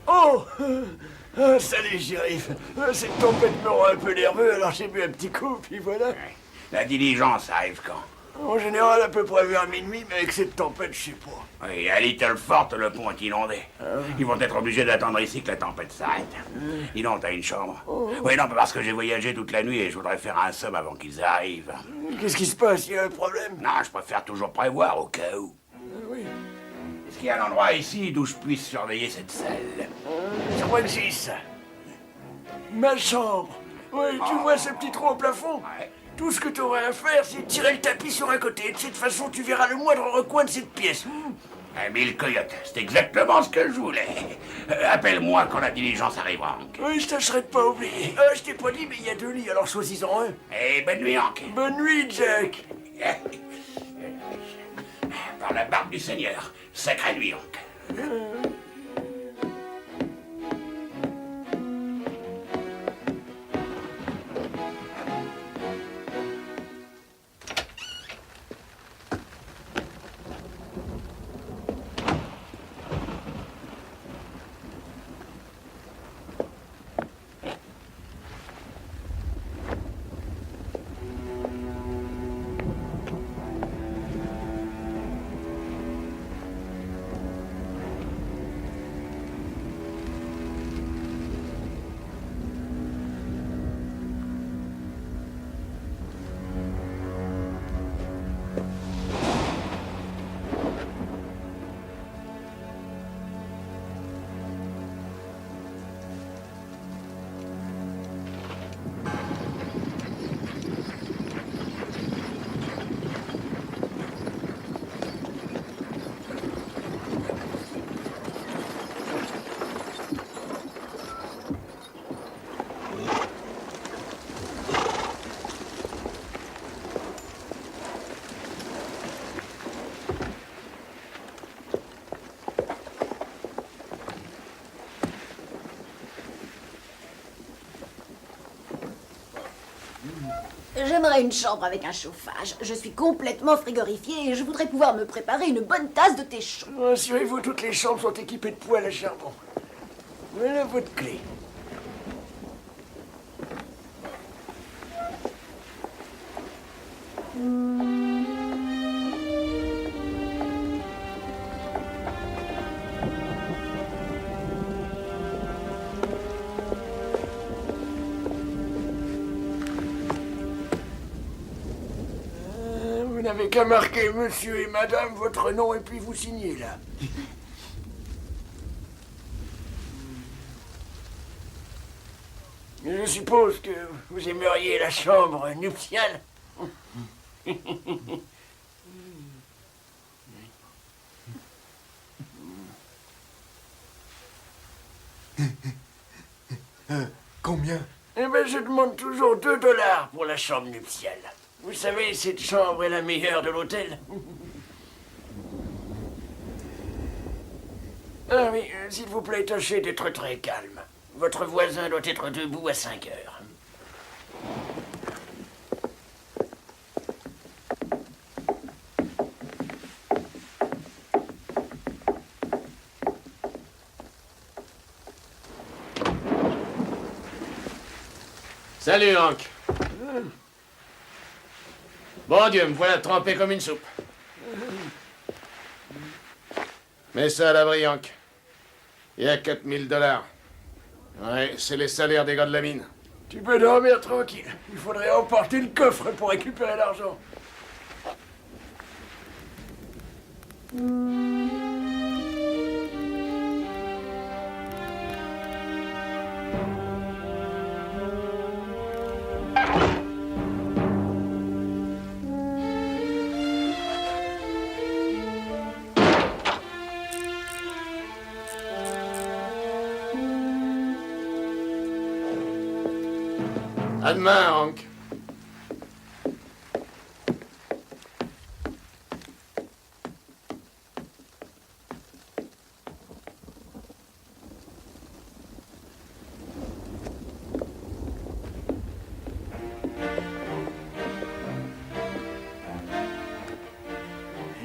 Oh salut, shérif. Cette tempête me rend un peu nerveux, alors j'ai bu un petit coup, puis voilà. Ouais. La diligence arrive quand? En général, à peu près vers minuit, mais avec cette tempête, je sais pas. Oui, à Little Fort, le pont est inondé. Ils vont être obligés d'attendre ici que la tempête s'arrête. Dis donc, t'as une chambre? Oui, non, parce que j'ai voyagé toute la nuit et je voudrais faire un somme avant qu'ils arrivent. Qu'est-ce qui se passe? Il y a un problème? Non, je préfère toujours prévoir au cas où. Oui. Est-ce qu'il y a un endroit ici d'où je puisse surveiller cette salle? Je crois que c'est ça. Ma chambre. Oui, tu vois ce petit trou au plafond? Ouais. Tout ce que tu aurais à faire, c'est tirer le tapis sur un côté. De cette façon, tu verras le moindre recoin de cette pièce. Mille coyotes, c'est exactement ce que je voulais. Appelle-moi quand la diligence arrivera, Hank. Oui, je tâcherai de pas oublier. Je t'ai pas dit, mais il y a 2 lits, alors choisis-en un. Et bonne nuit, Hank. Bonne nuit, Jack. Par la barbe du Seigneur, sacrée nuit, Hank. J'aimerais une chambre avec un chauffage. Je suis complètement frigorifiée et je voudrais pouvoir me préparer une bonne tasse de thé chaud. Rassurez-vous, toutes les chambres sont équipées de poêles à charbon. Voilà votre clé. Vous n'avez qu'à marquer monsieur et madame votre nom et puis vous signez là. Je suppose que vous aimeriez la chambre nuptiale. Combien? Eh ben, je demande toujours $2 pour la chambre nuptiale. Vous savez, cette chambre est la meilleure de l'hôtel. Ah oui, s'il vous plaît, tâchez d'être très calme. Votre voisin doit être debout à 5 heures. Salut, Hank. Bon Dieu, me voilà trempé comme une soupe. Mets ça à l'abri, Hank. Il y a $4000. Ouais, c'est les salaires des gars de la mine. Tu peux dormir tranquille. Il faudrait emporter le coffre pour récupérer l'argent. À demain, Hank.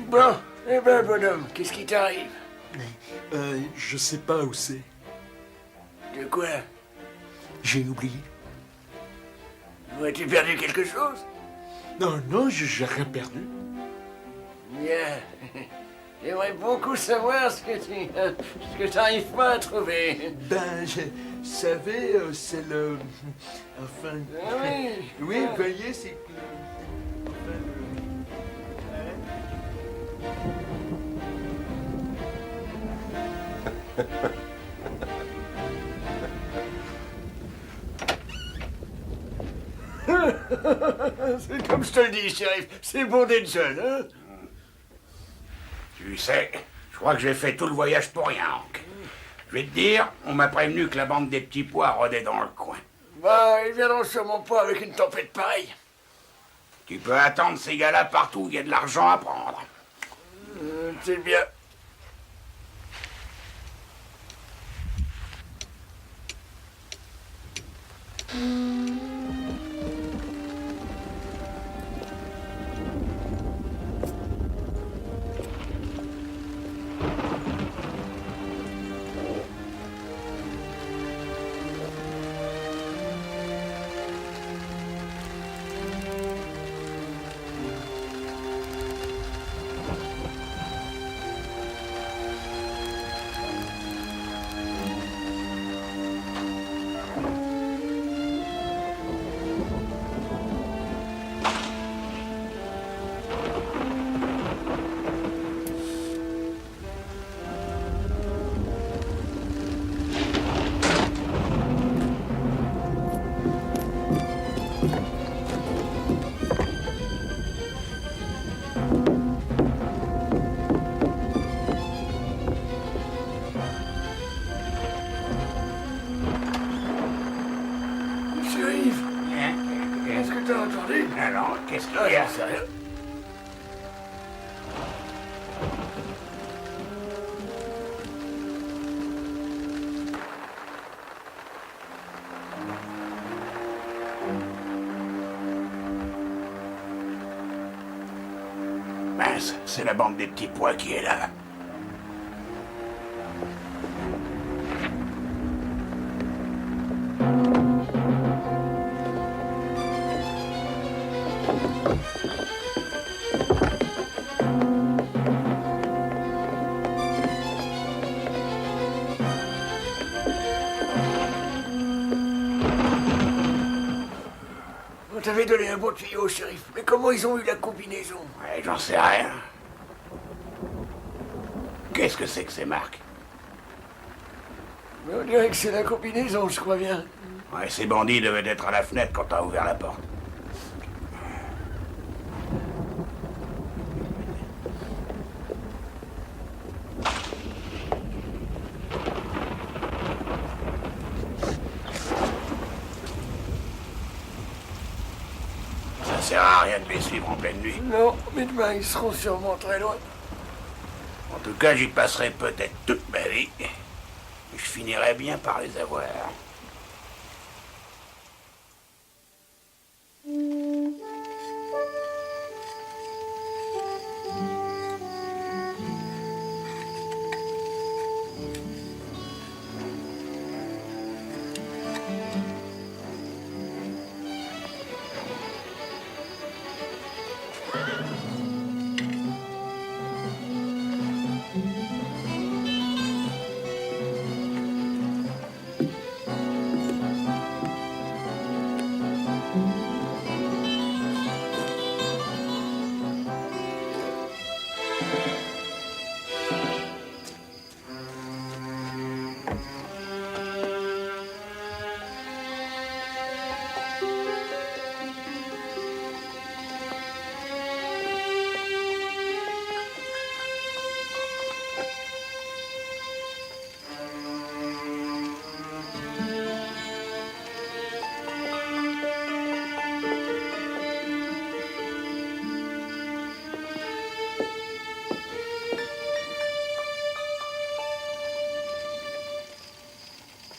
Bon, eh ben, bonhomme, qu'est-ce qui t'arrive? Je sais pas où c'est. De quoi? J'ai oublié. As-tu perdu quelque chose? Non, non, j'ai rien perdu. Bien. J'aimerais beaucoup savoir ce que tu n'arrives pas à trouver. Ben, vous savez, c'est le... Enfin... Ah oui. Oui, vous voyez, c'est que... Enfin, C'est comme je te le dis, shérif, c'est bon d'être jeune, hein? Tu sais, je crois que j'ai fait tout le voyage pour rien, Hank. Je vais te dire, on m'a prévenu que la bande des petits pois rôdait dans le coin. Bah, ils viendront sûrement pas avec une tempête pareille. Tu peux attendre ces gars-là partout où il y a de l'argent à prendre. C'est bien. Shérif, est-ce que t'as entendu? Alors, qu'est-ce qu'il Ah, y a? j'en sais rien. Mince, c'est la bande des petits pois qui est là. On t'avait donné un bon tuyau, shérif. Mais comment ils ont eu la combinaison? Ouais, j'en sais rien. Qu'est-ce que c'est que ces marques? Mais on dirait que c'est la combinaison, je crois bien. Ouais, ces bandits devaient être à la fenêtre quand t'as ouvert la porte. Ça sert à rien de les suivre en pleine nuit. Non, mais demain, ils seront sûrement très loin. En tout cas, j'y passerai peut-être toute ma vie. Et je finirai bien par les avoir.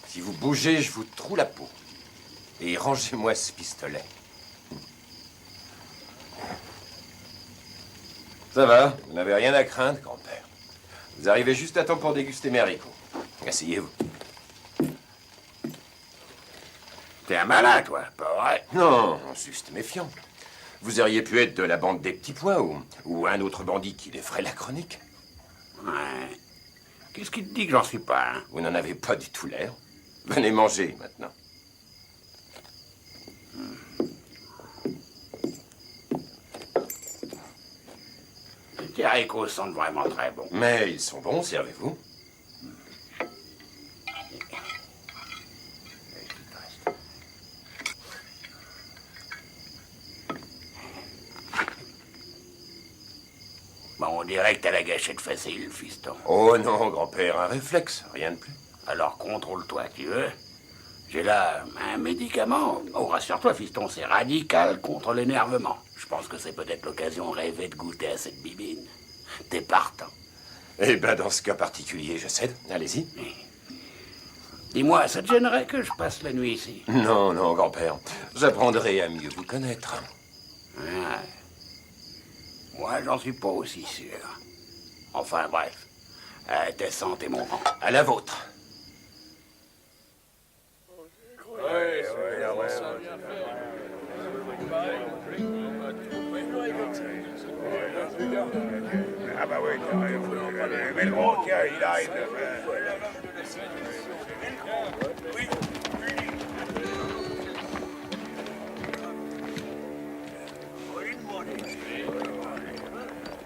Si vous bougez, je vous troue la peau. Et rangez-moi ce pistolet. Ça va, vous n'avez rien à craindre, grand-père. Vous arrivez juste à temps pour déguster mes haricots. Asseyez-vous. T'es un malin, toi, pas vrai? Non, juste méfiant. Vous auriez pu être de la bande des petits pois ou un autre bandit qui les ferait la chronique. Ouais. Qu'est-ce qui te dit que j'en suis pas, hein? Vous n'en avez pas du tout l'air. Venez manger, maintenant. Tes haricots sentent vraiment très bons. Mais ils sont bons, servez-vous. Bon, on dirait que t'as la gâchette facile, fiston. Oh non, grand-père, un réflexe, rien de plus. Alors contrôle-toi, tu veux? J'ai là un médicament. Oh, rassure-toi, fiston, c'est radical contre l'énervement. Je pense que c'est peut-être l'occasion rêvée de goûter à cette bibine. T'es partant. Eh ben, dans ce cas particulier, je cède. Allez-y. Dis-moi, ça te gênerait que je passe la nuit ici? Non, non, grand-père. J'apprendrai à mieux vous connaître. Ouais. Moi, j'en suis pas aussi sûr. Enfin, bref. Tes santé et mon rang. À la vôtre. Ah bah oui, mais le gros, tiens, il arrive.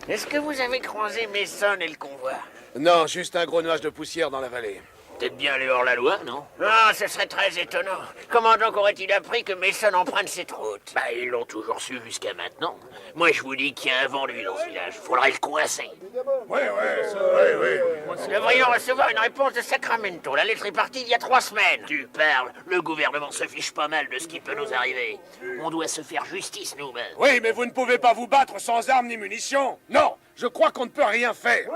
Est-ce que vous avez croisé Mason et le convoi? Non, juste un gros nuage de poussière dans la vallée. Peut-être bien les hors-la-loi, non? Ah, ce serait très étonnant. Comment donc aurait-il appris que Mason emprunte cette route? Bah, ils l'ont toujours su jusqu'à maintenant. Moi, je vous dis qu'il y a un vendu dans ce village. Faudrait le coincer. Oui. Nous devrions recevoir une réponse de Sacramento. La lettre est partie il y a 3 semaines. Tu parles. Le gouvernement se fiche pas mal de ce qui peut nous arriver. On doit se faire justice nous-mêmes. Oui, mais vous ne pouvez pas vous battre sans armes ni munitions. Non, je crois qu'on ne peut rien faire.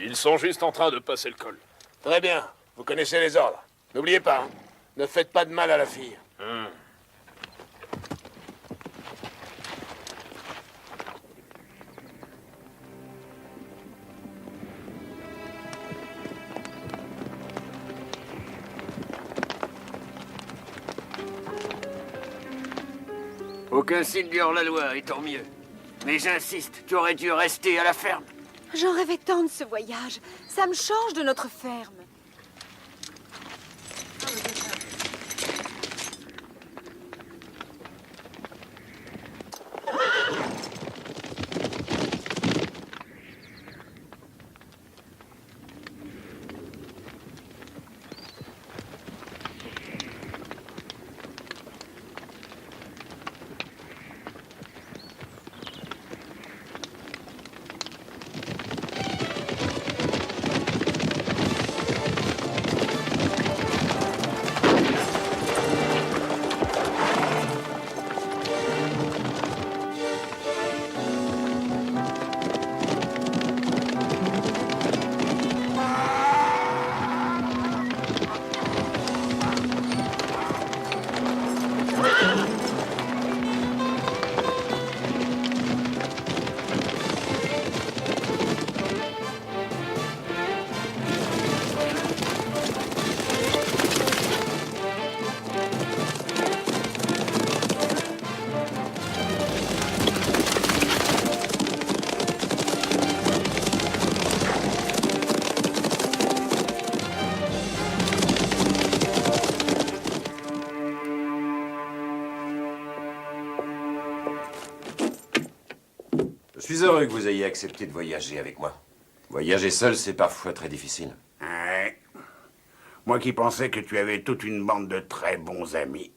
Ils sont juste en train de passer le col. Très bien, vous connaissez les ordres. N'oubliez pas, hein, ne faites pas de mal à la fille. Aucun signe du hors-la-loi, et tant mieux. Mais j'insiste, tu aurais dû rester à la ferme. J'en rêvais tant de ce voyage. Ça me change de notre ferme. Je suis heureux que vous ayez accepté de voyager avec moi. Voyager seul, c'est parfois très difficile. Ouais. Moi qui pensais que tu avais toute une bande de très bons amis.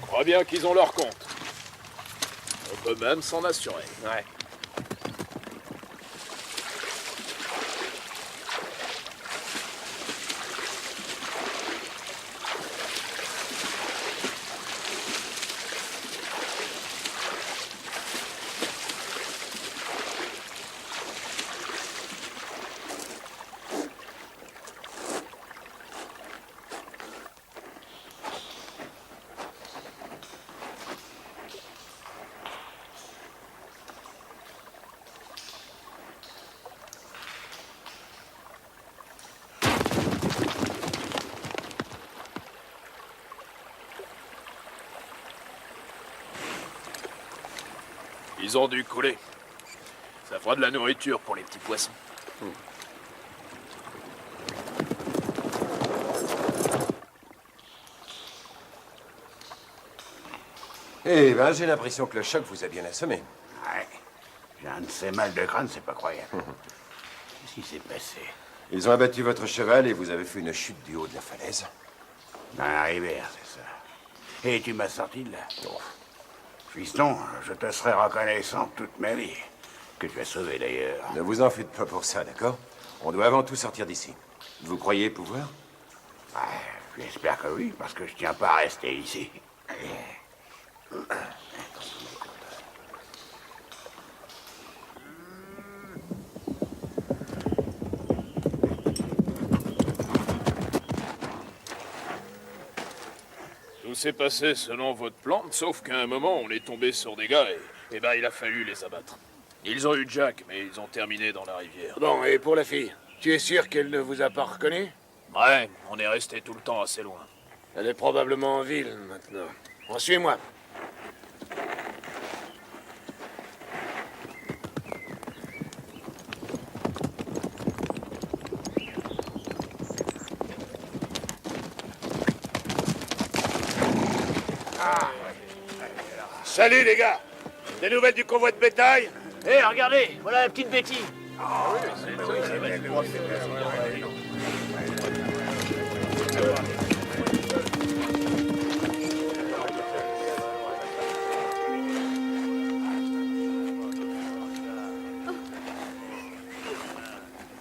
crois bien qu'ils ont leur compte. On peut même s'en assurer. Ouais. Ils ont dû couler. Ça fera de la nourriture pour les petits poissons. Eh ben, j'ai l'impression que le choc vous a bien assommé. Ouais. J'ai un de ces mal de crâne, c'est pas croyable. Qu'est-ce qui s'est passé? Ils ont abattu votre cheval et vous avez fait une chute du haut de la falaise. Dans la rivière, c'est ça. Et tu m'as sorti de là. Oh. Fiston, je te serai reconnaissant toute ma vie. Que tu as sauvé d'ailleurs. Ne vous en faites pas pour ça, d'accord? On doit avant tout sortir d'ici. Vous croyez pouvoir? Ouais, j'espère que oui, parce que je tiens pas à rester ici. Tout s'est passé selon votre plan, sauf qu'à un moment, on est tombé sur des gars et ben il a fallu les abattre. Ils ont eu Jack, mais ils ont terminé dans la rivière. Bon, et pour la fille, tu es sûr qu'elle ne vous a pas reconnu? Ouais, on est resté tout le temps assez loin. Elle est probablement en ville maintenant. Bon, suis-moi. Salut les gars! Des nouvelles du convoi de bétail? Hé, regardez, voilà la petite Betty.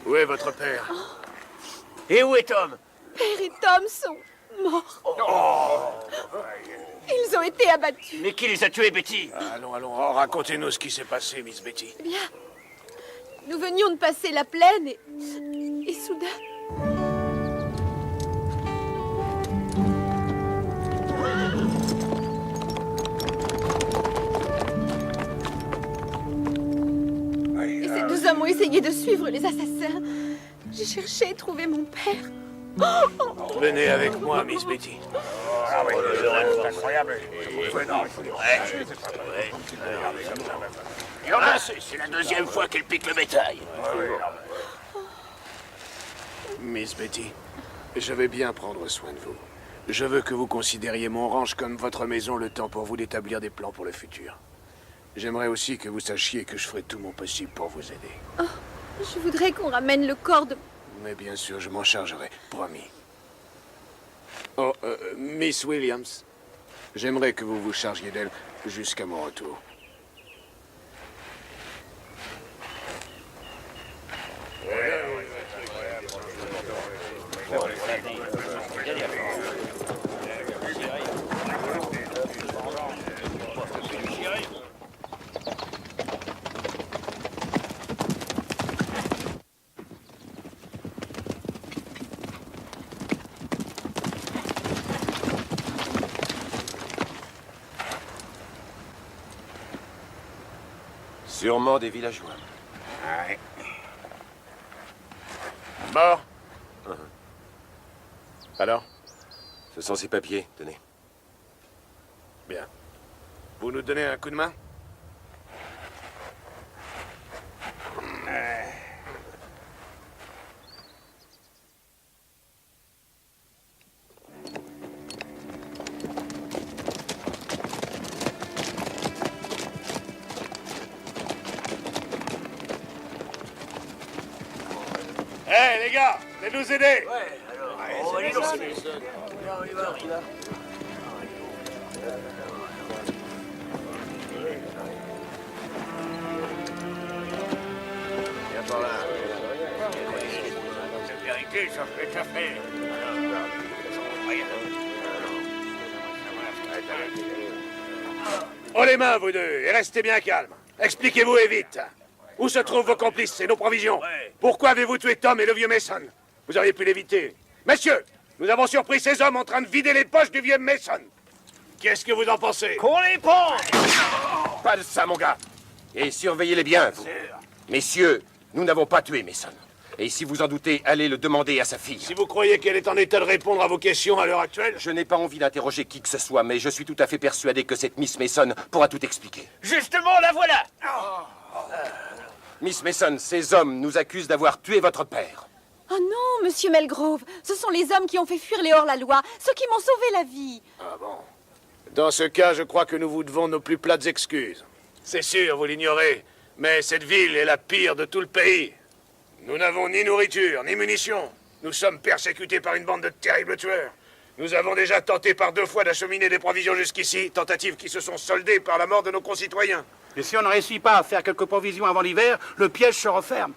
Où est votre père? Et où est Tom? Père et Tom sont morts. Ils ont été abattus. Mais qui les a tués, Betty? Allons, racontez-nous ce qui s'est passé, Miss Betty. Eh bien, nous venions de passer la plaine et soudain... Ces deux hommes ont essayé de suivre les assassins. J'ai cherché et trouvé mon père. Venez avec moi, Miss Betty. C'est incroyable. Et on a, c'est la deuxième fois qu'elle pique le bétail. Miss Betty, je vais bien prendre soin de vous. Je veux que vous considériez mon ranch comme votre maison le temps pour vous d'établir des plans pour le futur. J'aimerais aussi que vous sachiez que je ferai tout mon possible pour vous aider. Oh, je voudrais qu'on ramène le corps de... Mais bien sûr, je m'en chargerai, promis. Oh, Miss Williams, j'aimerais que vous vous chargiez d'elle jusqu'à mon retour. Sûrement des villageois. Ouais. Mort? Alors? Ce sont ces papiers, tenez. Bien. Vous nous donnez un coup de main? Hé, les gars, venez nous aider! On va aller dans Si, ça fait, ça fait. Oh les mains, vous deux, et restez bien calmes. Expliquez-vous et vite. Où se trouvent vos complices et nos provisions? Pourquoi avez-vous tué Tom et le vieux Mason? Vous auriez pu l'éviter. Messieurs, nous avons surpris ces hommes en train de vider les poches du vieux Mason. Qu'est-ce que vous en pensez? Qu'on les pende! Pas de ça, mon gars. Et surveillez-les bien, vous. Messieurs, nous n'avons pas tué Mason. Et si vous en doutez, allez le demander à sa fille. Si vous croyez qu'elle est en état de répondre à vos questions à l'heure actuelle... Je n'ai pas envie d'interroger qui que ce soit, mais je suis tout à fait persuadé que cette Miss Mason pourra tout expliquer. Justement, la voilà! Miss Mason, ces hommes nous accusent d'avoir tué votre père. Oh non, monsieur Melgrove, ce sont les hommes qui ont fait fuir les hors-la-loi, ceux qui m'ont sauvé la vie. Ah bon? Dans ce cas, je crois que nous vous devons nos plus plates excuses. C'est sûr, vous l'ignorez, mais cette ville est la pire de tout le pays. Nous n'avons ni nourriture, ni munitions. Nous sommes persécutés par une bande de terribles tueurs. Nous avons déjà tenté par 2 fois d'acheminer des provisions jusqu'ici, tentatives qui se sont soldées par la mort de nos concitoyens. Et si on ne réussit pas à faire quelques provisions avant l'hiver, le piège se referme.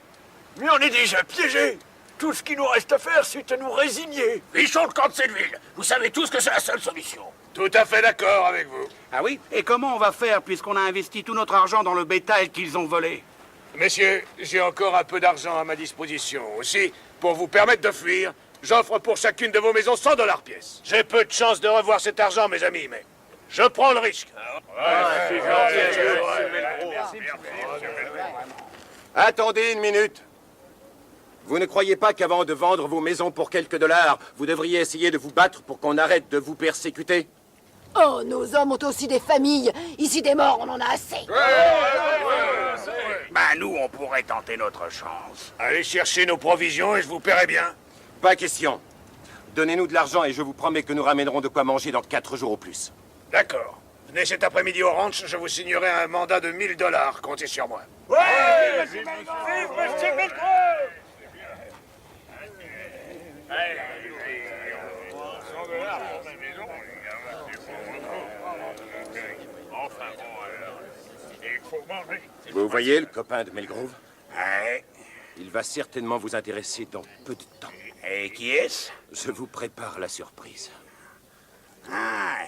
Mais on est déjà piégés. Tout ce qu'il nous reste à faire, c'est de nous résigner. Fichons le camp de cette ville. Vous savez tous que c'est la seule solution. Tout à fait d'accord avec vous. Ah oui? Et comment on va faire puisqu'on a investi tout notre argent dans le bétail qu'ils ont volé? Messieurs, j'ai encore un peu d'argent à ma disposition. Aussi, pour vous permettre de fuir, j'offre pour chacune de vos maisons 100 $ pièce. J'ai peu de chance de revoir cet argent, mes amis, mais je prends le risque. Attendez une minute. Vous ne croyez pas qu'avant de vendre vos maisons pour quelques dollars, vous devriez essayer de vous battre pour qu'on arrête de vous persécuter? Oh, nos hommes ont aussi des familles. Ici, des morts, on en a assez. Ben, nous, on pourrait tenter notre chance. Allez chercher nos provisions et je vous paierai bien. Pas question. Donnez-nous de l'argent et je vous promets que nous ramènerons de quoi manger dans 4 jours au plus. D'accord. Venez cet après-midi au ranch, je vous signerai un mandat de 1000 $. Comptez sur moi. Vous voyez le copain de Melgrove? Ouais. Il va certainement vous intéresser dans peu de temps. Et qui est-ce? Je vous prépare la surprise. Ah,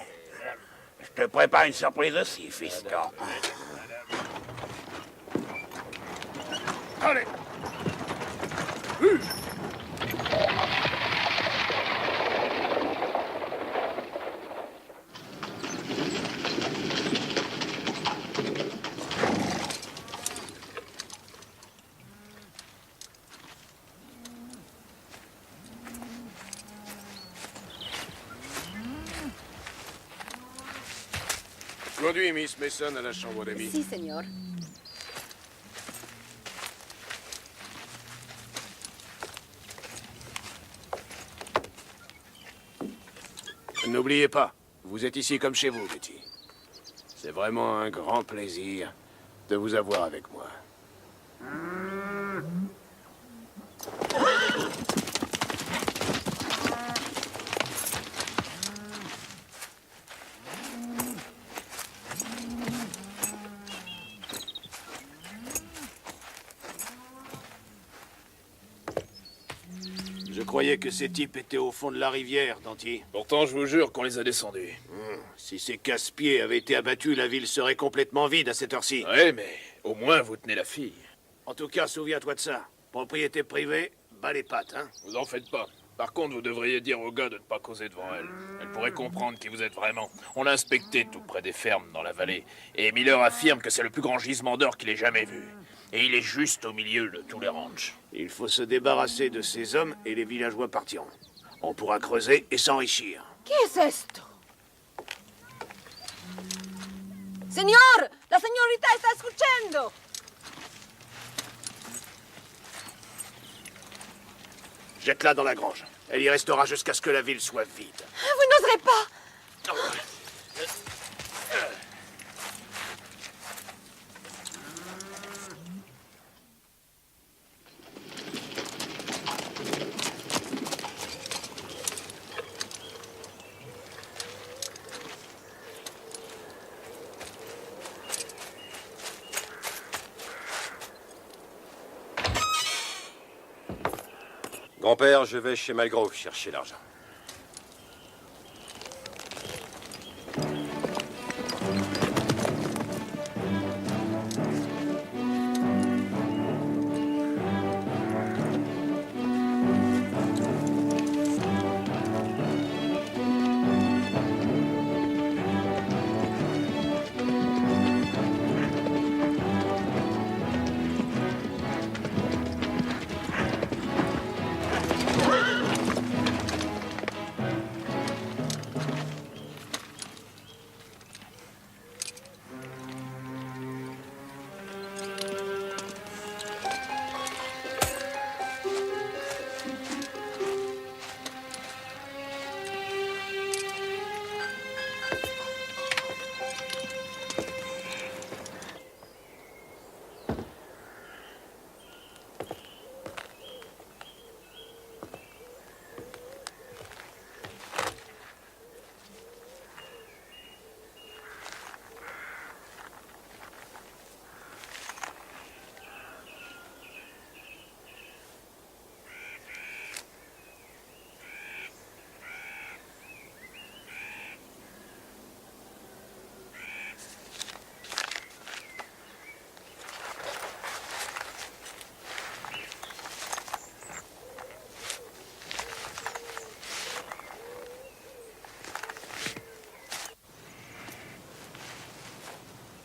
je te prépare une surprise aussi, fiston. Allez! Conduis Miss Mason à la chambre d'amis. Si, señor. N'oubliez pas, vous êtes ici comme chez vous, Betty. C'est vraiment un grand plaisir de vous avoir avec moi. Je croyais que ces types étaient au fond de la rivière, Danty. Pourtant, je vous jure qu'on les a descendus. Si ces casse-pieds avaient été abattus, la ville serait complètement vide à cette heure-ci. Ouais, mais au moins vous tenez la fille. En tout cas, souviens-toi de ça. Propriété privée, bas les pattes, hein. Vous en faites pas. Par contre, vous devriez dire au gars de ne pas causer devant elle. Elle pourrait comprendre qui vous êtes vraiment. On l'a inspecté tout près des fermes dans la vallée. Et Miller affirme que c'est le plus grand gisement d'or qu'il ait jamais vu. Et il est juste au milieu de tous les ranchs. Il faut se débarrasser de ces hommes et les villageois partiront. On pourra creuser et s'enrichir. ¿Qué es esto? Señor, la señorita está escuchando. Jette-la dans la grange. Elle y restera jusqu'à ce que la ville soit vide. Vous n'oserez pas. Grand-père, je vais chez Malgrove chercher l'argent.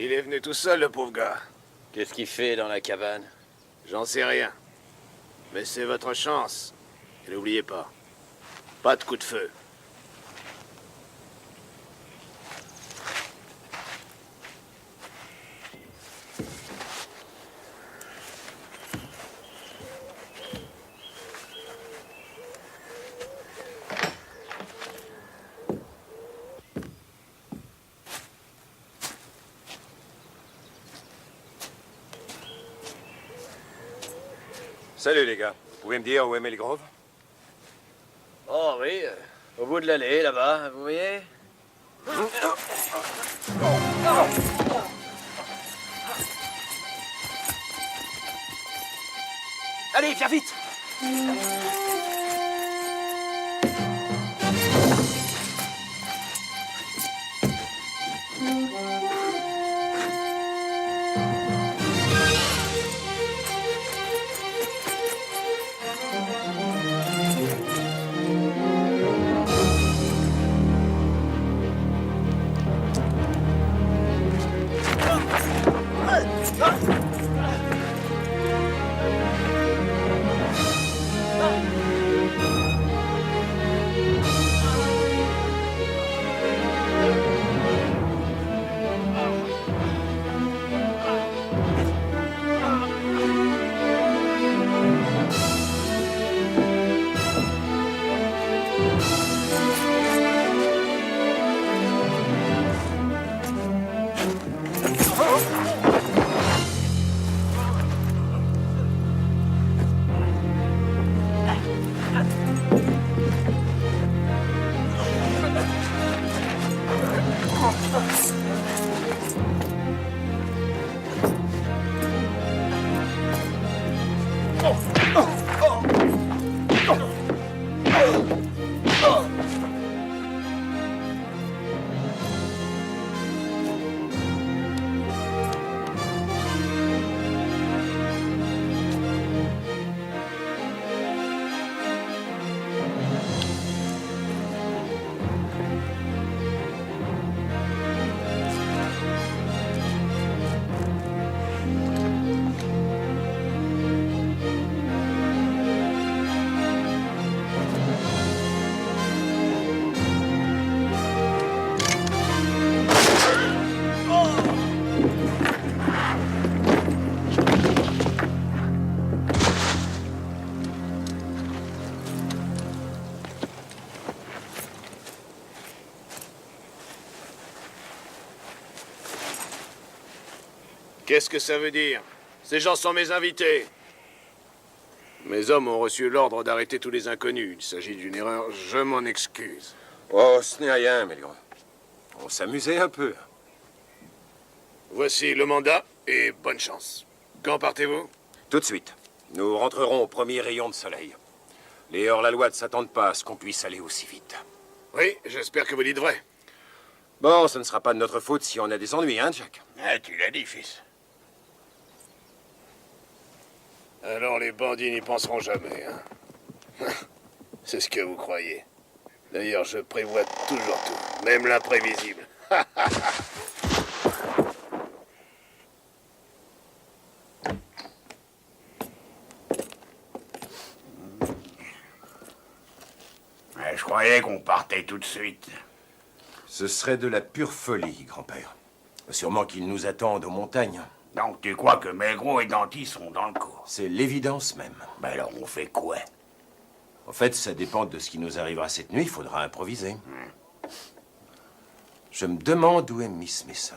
Il est venu tout seul, le pauvre gars. Qu'est-ce qu'il fait dans la cabane? J'en sais rien. Mais c'est votre chance. Et n'oubliez pas, pas de coup de feu. Salut les gars. Vous pouvez me dire où est Malgrove? Oh oui, au bout de l'allée, là-bas, vous voyez? Allez, viens vite! Qu'est-ce que ça veut dire? Ces gens sont mes invités. Mes hommes ont reçu l'ordre d'arrêter tous les inconnus. Il s'agit d'une erreur, je m'en excuse. Oh, ce n'est rien, Malgrove. On s'amusait un peu. Voici le mandat et bonne chance. Quand partez-vous? Tout de suite. Nous rentrerons au premier rayon de soleil. Les hors-la-loi ne s'attendent pas à ce qu'on puisse aller aussi vite. Oui, j'espère que vous dites vrai. Bon, ce ne sera pas de notre faute si on a des ennuis, hein, Jack? Ah, tu l'as dit, fils. Alors les bandits n'y penseront jamais, hein. C'est ce que vous croyez. D'ailleurs, je prévois toujours tout, même l'imprévisible. Ouais, je croyais qu'on partait tout de suite. Ce serait de la pure folie, grand-père. Sûrement qu'ils nous attendent aux montagnes. Donc tu crois que Melgros et Danty sont dans le coup? C'est l'évidence même. Ben alors on fait quoi? En fait, ça dépend de ce qui nous arrivera cette nuit. Il faudra improviser. Je me demande où est Miss Mason.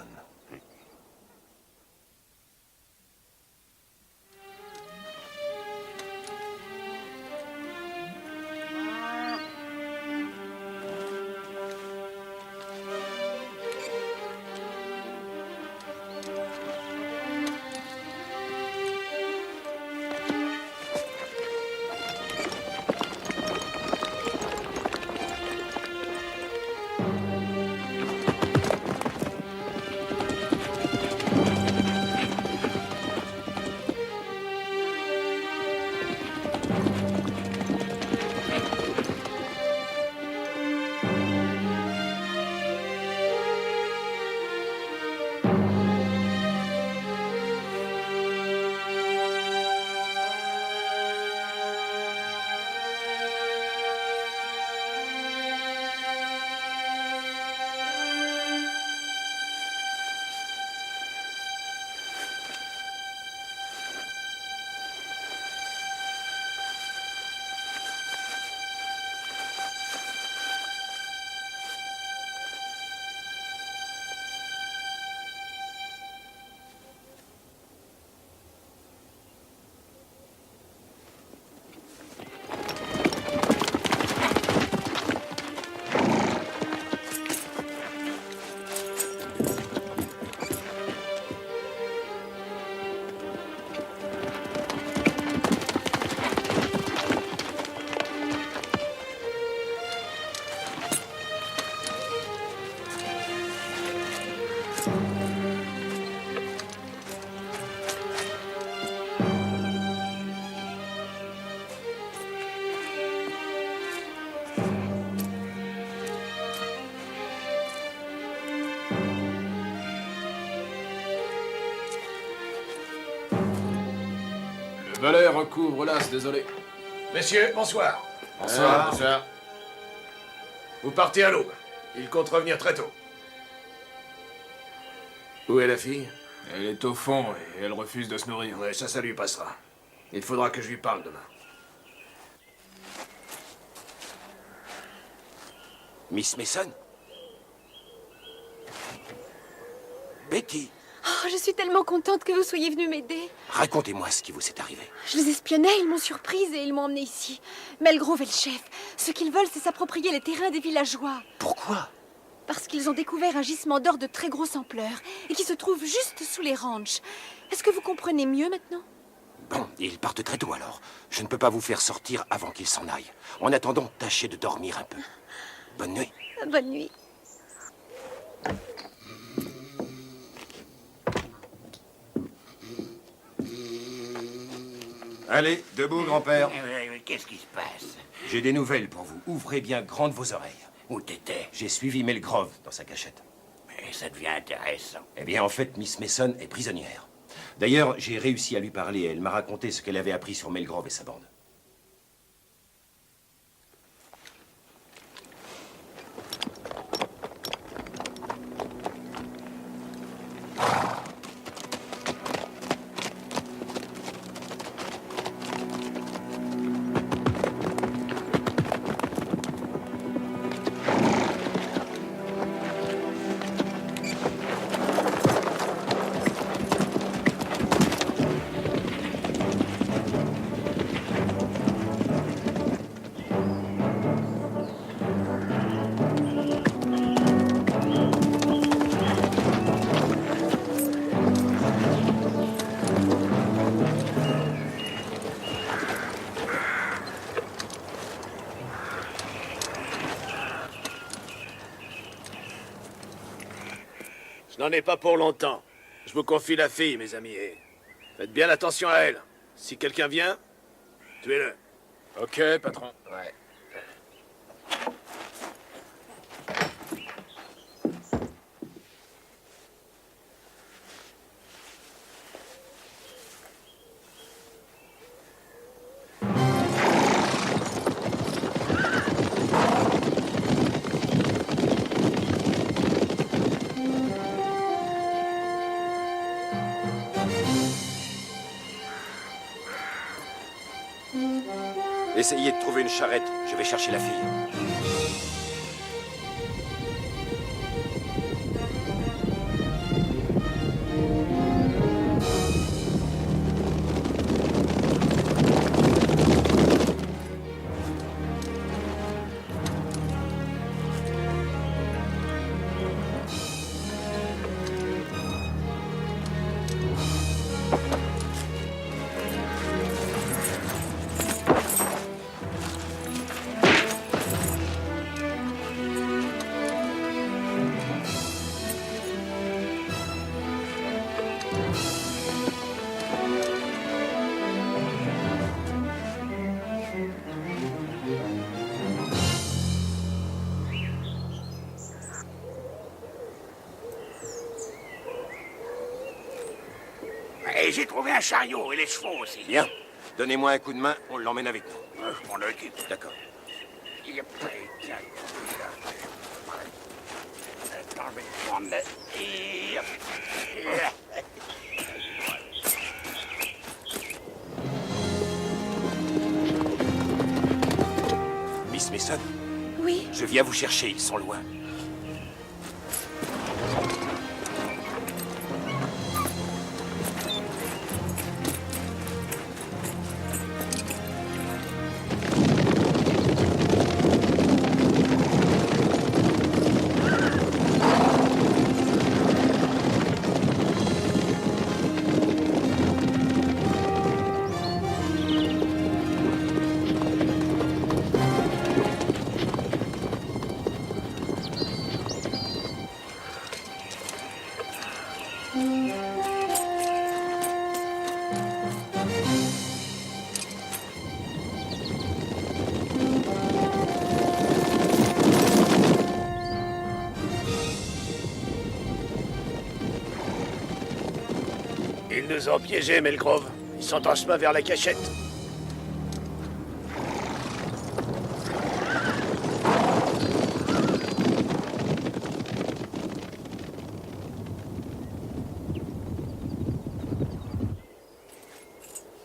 Le valet recouvre l'as, désolé. Messieurs, bonsoir. Bonsoir. Bonsoir. Vous partez à l'aube. Il compte revenir très tôt. Où est la fille? Elle est au fond et elle refuse de se nourrir. Ouais, ça lui passera. Il faudra que je lui parle demain. Miss Mason? Betty, Oh, je suis tellement contente que vous soyez venu m'aider. racontez-moi ce qui vous est arrivé. Je les espionnais, ils m'ont surprise et ils m'ont emmenée ici. Melgrove est le chef. Ce qu'ils veulent, c'est s'approprier les terrains des villageois. Pourquoi? Parce qu'ils ont découvert un gisement d'or de très grosse ampleur et qui se trouve juste sous les ranchs. Est-ce que vous comprenez mieux maintenant? Bon, ils partent très tôt alors. Je ne peux pas vous faire sortir avant qu'ils s'en aillent. En attendant, tâchez de dormir un peu. Bonne nuit. Bonne nuit. Allez, debout, grand-père. Qu'est-ce qui se passe? J'ai des nouvelles pour vous. Ouvrez bien grandes vos oreilles. Où t'étais? J'ai suivi Melgrove dans sa cachette. Mais ça devient intéressant. Eh bien, en fait, Miss Mason est prisonnière. D'ailleurs, j'ai réussi à lui parler et elle m'a raconté ce qu'elle avait appris sur Melgrove et sa bande. n'en est pas pour longtemps. Je vous confie la fille, mes amis, et faites bien attention à elle. Si quelqu'un vient, tuez-le. Ok, patron. Ouais. Essayez de trouver une charrette. Je vais chercher la fille. Et j'ai trouvé un chariot et les chevaux aussi. Bien. Donnez-moi un coup de main, on l'emmène avec nous. Je m'en occupe. D'accord. Attends, je vais prendre Miss Mason, Oui. je viens vous chercher, ils sont loin. Ils nous ont piégés, Melgrove. Ils sont en chemin vers la cachette.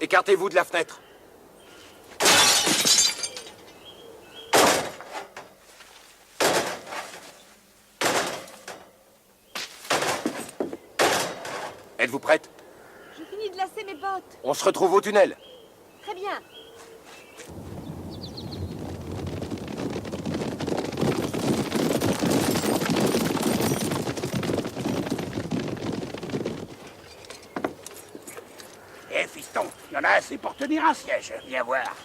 Écartez-vous de la fenêtre. Êtes-vous prête? Je finis de lasser mes bottes. On se retrouve au tunnel. Très bien. Eh, fiston, il y en a assez pour tenir un siège. Viens voir.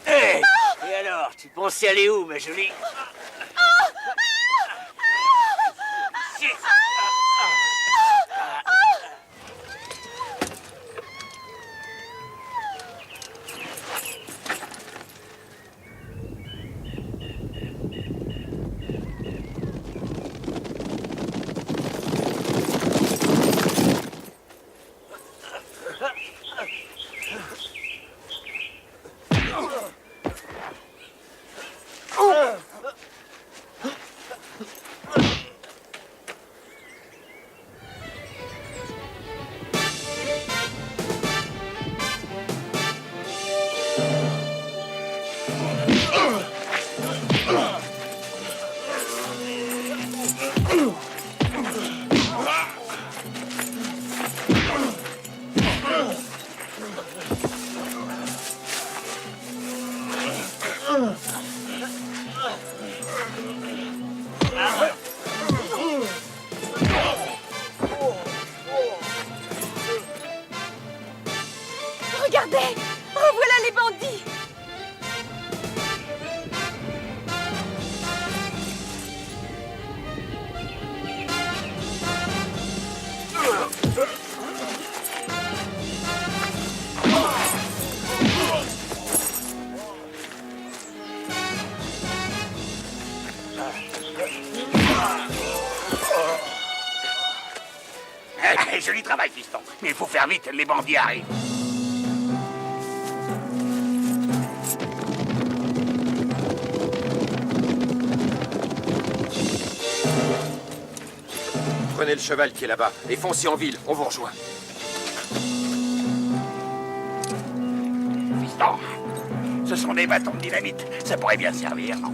Hé! Et alors, tu pensais aller où, ma jolie? Regardez! Revoilà les bandits! Joli travail, fiston. Mais il faut faire vite, les bandits arrivent. Prenez le cheval qui est là-bas et foncez en ville, on vous rejoint. Fiston, ce sont des bâtons de dynamite. Ça pourrait bien servir, non?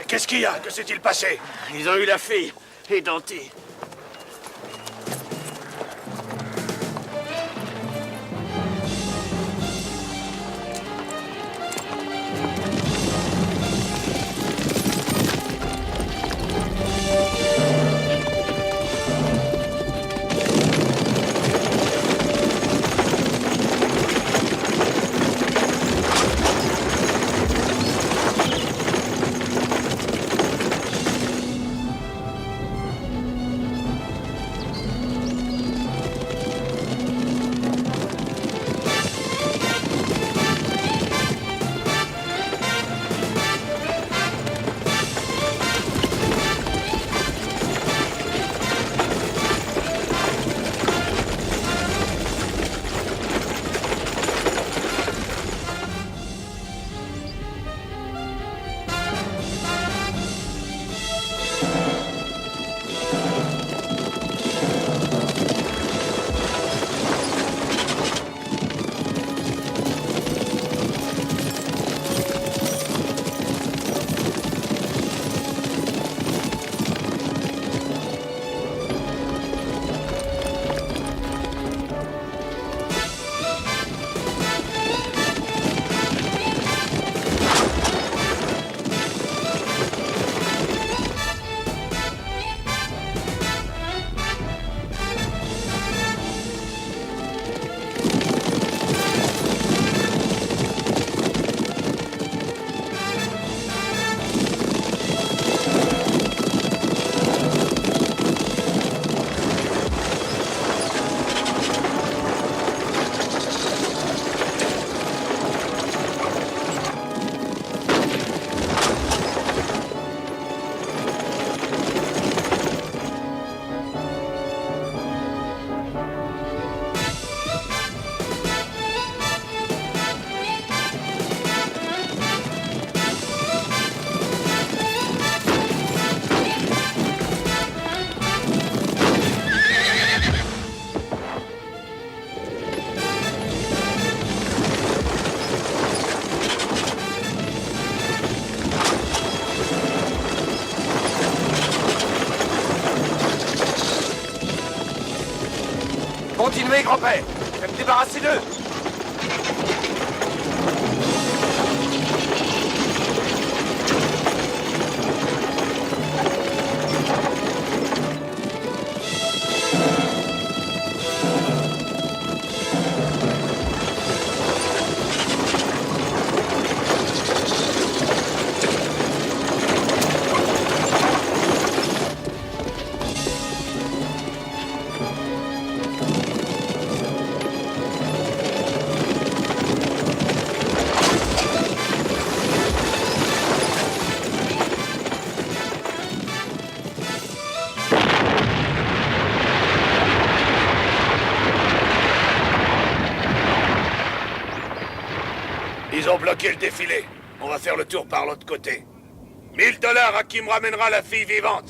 Qu'est-ce qu'il y a? Que s'est-il passé? Ils ont eu la fille, édentée. Continuez, grand-père. Je vais me débarrasser d'eux. ont bloqué le défilé. On va faire le tour par l'autre côté. 1000 $ à qui me ramènera la fille vivante.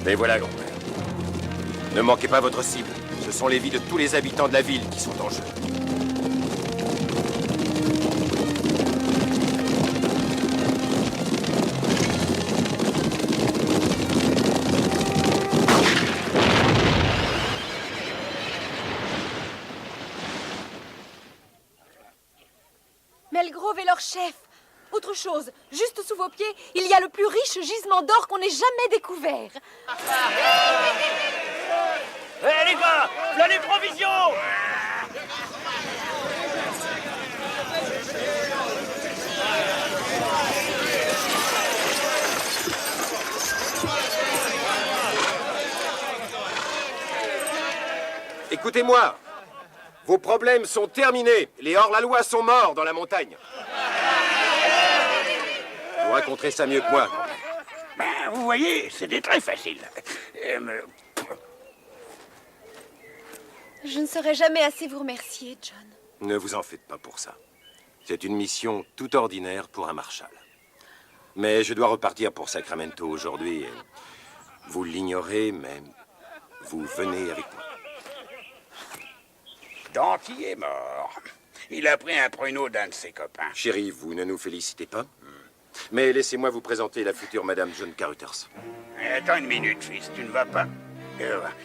Et voilà, grand-père. Ne manquez pas votre cible. Ce sont les vies de tous les habitants de la ville qui sont en jeu. Melgrove est leur chef. Autre chose, juste sous vos pieds, il y a le plus riche gisement d'or qu'on ait jamais découvert. Hé les gars, voilà les provisions! Écoutez-moi. Vos problèmes sont terminés. Les hors-la-loi sont morts dans la montagne. Vous raconterez ça mieux que moi. Ben, vous voyez, c'était très facile. Je ne saurais jamais assez vous remercier, John. Ne vous en faites pas pour ça. C'est une mission tout ordinaire pour un marshal. Mais je dois repartir pour Sacramento aujourd'hui. Vous l'ignorez, mais vous venez avec moi. Danty est mort. Il a pris un pruneau d'un de ses copains. Chérie, vous ne nous félicitez pas. Mais laissez-moi vous présenter la future Madame John Carruthers. Attends une minute, fils, tu ne vas pas.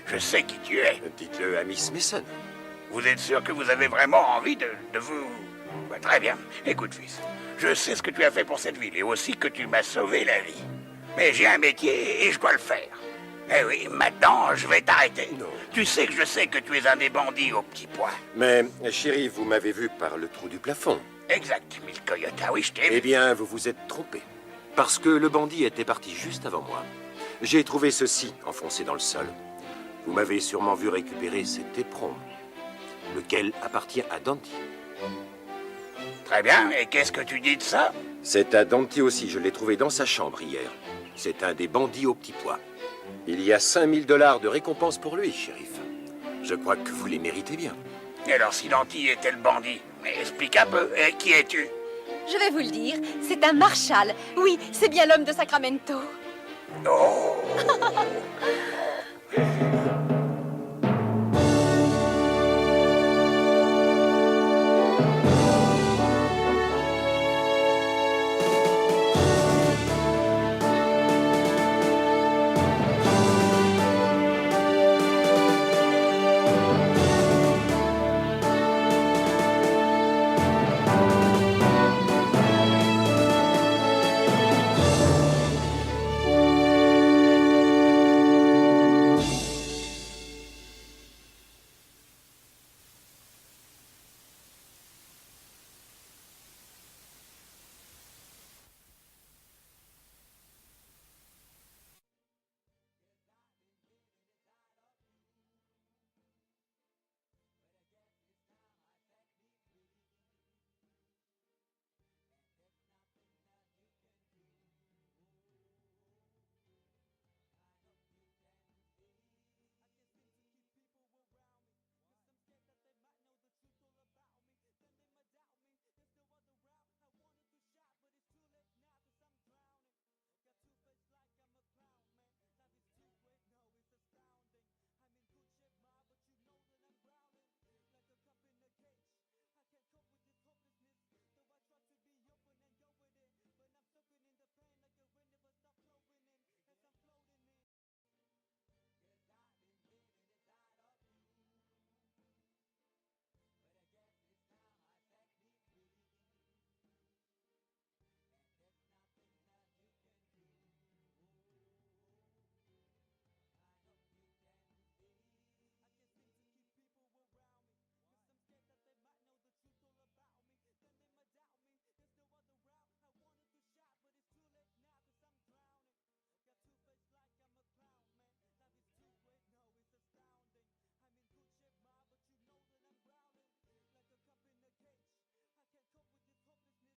Je sais qui tu es. Dites-le à Miss Mason. Vous êtes sûr que vous avez vraiment envie de vous... Ouais, très bien. Écoute, fils, je sais ce que tu as fait pour cette ville et aussi que tu m'as sauvé la vie. Mais j'ai un métier et je dois le faire. Eh oui, maintenant, je vais t'arrêter. Non. Tu sais que je sais que tu es un des bandits au petit pois. Mais, chérie, vous m'avez vu par le trou du plafond. Exact, Mille Coyote. Oui, je t'ai vu. Eh bien, vous vous êtes trompé. Parce que le bandit était parti juste avant moi. J'ai trouvé ceci enfoncé dans le sol. Vous m'avez sûrement vu récupérer cet éperon, lequel appartient à Danty. Très bien, et qu'est-ce que tu dis de ça? C'est à Danty aussi, je l'ai trouvé dans sa chambre hier. C'est un des bandits au petit pois. Il y a 5000 $ de récompense pour lui, shérif. Je crois que vous les méritez bien. Et alors, si Danty était le bandit, mais explique un peu, et qui es-tu? Je vais vous le dire, c'est un marshal. Oui, c'est bien l'homme de Sacramento. Oh